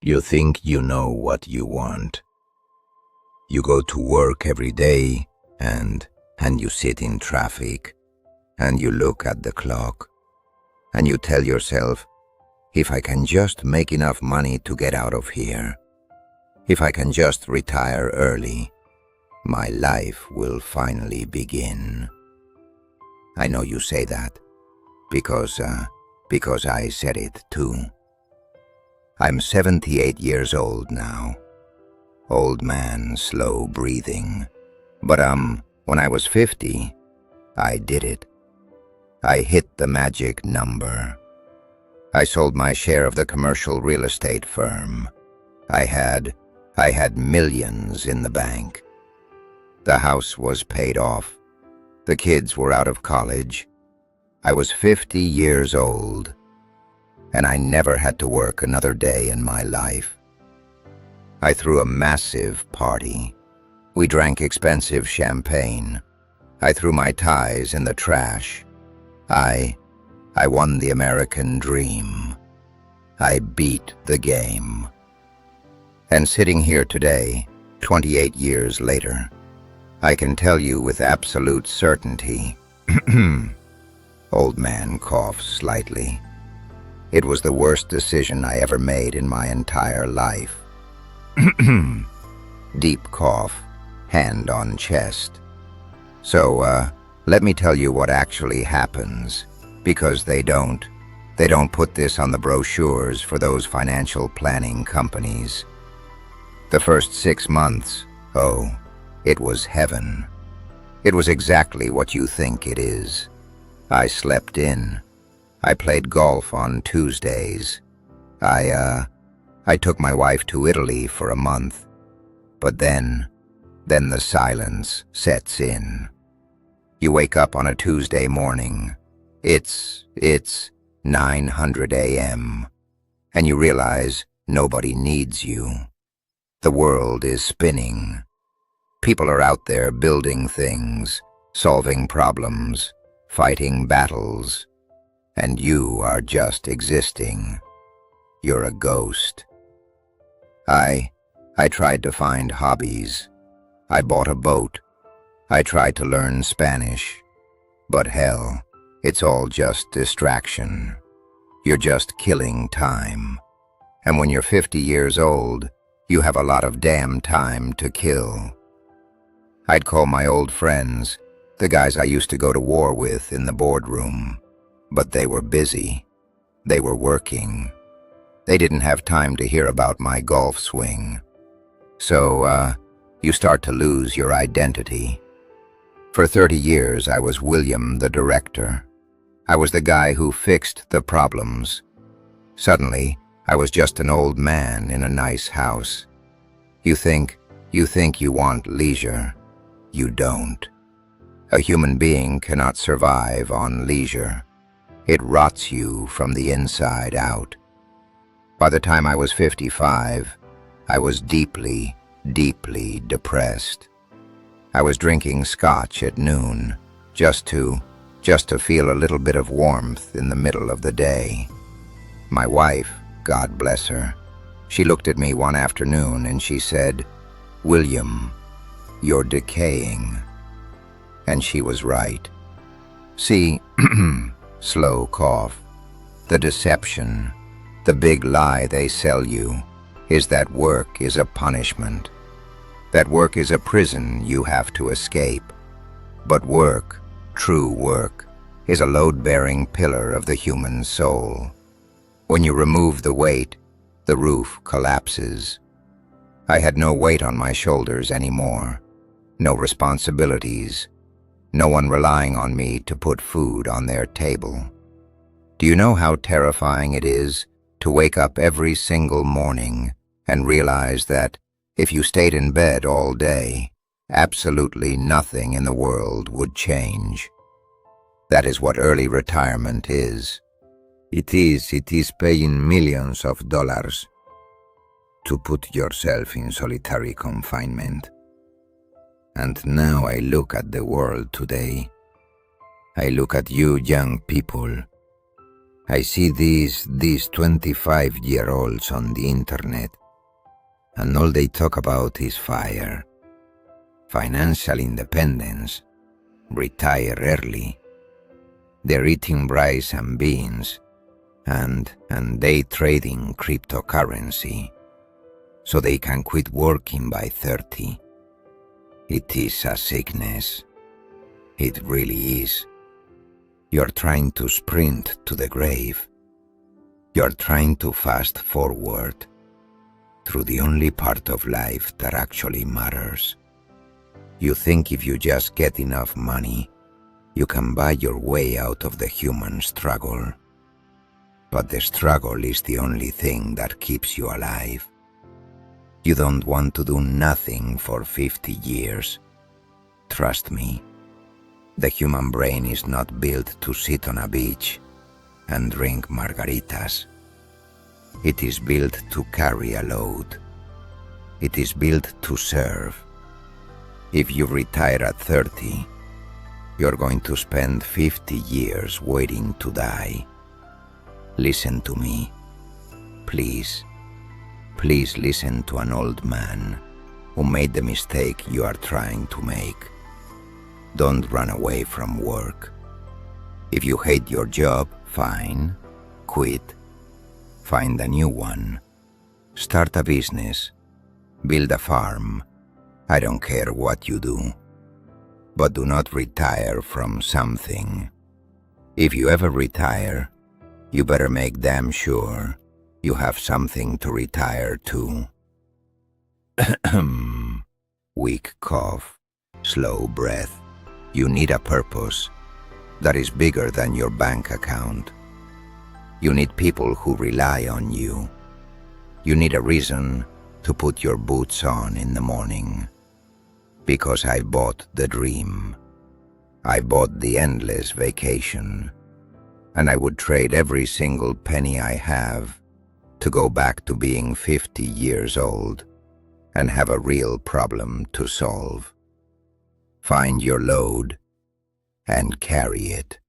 You think you know what you want. You go to work every day and you sit in traffic and you look at the clock and you tell yourself, if I can just make enough money to get out of here, if I can just retire early, my life will finally begin. I know you say that because I said it too. I'm 78 years old now. Old man, slow breathing. But when I was 50, I did it. I hit the magic number. I sold my share of the commercial real estate firm. I had millions in the bank. The house was paid off. The kids were out of college. I was 50 years old, and I never had to work another day in my life. I threw a massive party. We drank expensive champagne. I threw my ties in the trash. I won the American dream. I beat the game. And sitting here today, 28 years later, I can tell you with absolute certainty, old man coughs slightly. It was the worst decision I ever made in my entire life. Deep cough, hand on chest. So, let me tell you what actually happens, because they don't put this on the brochures for those financial planning companies. The first 6 months, oh, it was heaven. It was exactly what you think it is. I slept in. I played golf on Tuesdays. I took my wife to Italy for a month. But then the silence sets in. You wake up on a Tuesday morning. It's 900 a.m. and you realize nobody needs you. The world is spinning. People are out there building things, solving problems, fighting battles, and you are just existing. You're a ghost. I tried to find hobbies. I bought a boat. I tried to learn Spanish. But hell, it's all just distraction. You're just killing time. And when you're 50 years old, you have a lot of damn time to kill. I'd call my old friends, the guys I used to go to war with in the boardroom, but they were busy. They were working. They didn't have time to hear about my golf swing. So, you start to lose your identity. For 30 years, I was William the director. I was the guy who fixed the problems. Suddenly, I was just an old man in a nice house. You think you want leisure. You don't. A human being cannot survive on leisure. It rots you from the inside out. By the time I was 55, I was deeply, deeply depressed. I was drinking scotch at noon, just to feel a little bit of warmth in the middle of the day. My wife, God bless her, she looked at me one afternoon and she said, "William, you're decaying." And she was right. See, slow cough, the deception, the big lie they sell you is that work is a punishment. That work is a prison you have to escape. But work, true work, is a load-bearing pillar of the human soul. When you remove the weight, the roof collapses. I had no weight on my shoulders anymore, no responsibilities, no one relying on me to put food on their table. Do you know how terrifying it is to wake up every single morning and realize that if you stayed in bed all day, absolutely nothing in the world would change? That is what early retirement is. It is paying millions of dollars to put yourself in solitary confinement. And now I look at the world today. I look at you young people. I see these 25-year-olds on the internet, and all they talk about is fire, financial independence, retire early. They're eating rice and beans, and they trading cryptocurrency, so they can quit working by 30. It is a sickness. It really is. You're trying to sprint to the grave. You're trying to fast forward through the only part of life that actually matters. You think if you just get enough money, you can buy your way out of the human struggle. But the struggle is the only thing that keeps you alive. You don't want to do nothing for 50 years. Trust me. The human brain is not built to sit on a beach and drink margaritas. It is built to carry a load. It is built to serve. If you retire at 30, you're going to spend 50 years waiting to die. Listen to me. Please. Please listen to an old man who made the mistake you are trying to make. Don't run away from work. If you hate your job, fine. Quit. Find a new one. Start a business. Build a farm. I don't care what you do. But do not retire from something. If you ever retire, you better make damn sure you have something to retire to. Weak cough. Slow breath. You need a purpose that is bigger than your bank account. You need people who rely on you. You need a reason to put your boots on in the morning. Because I bought the dream. I bought the endless vacation. And I would trade every single penny I have to go back to being 50 years old and have a real problem to solve. Find your load and carry it.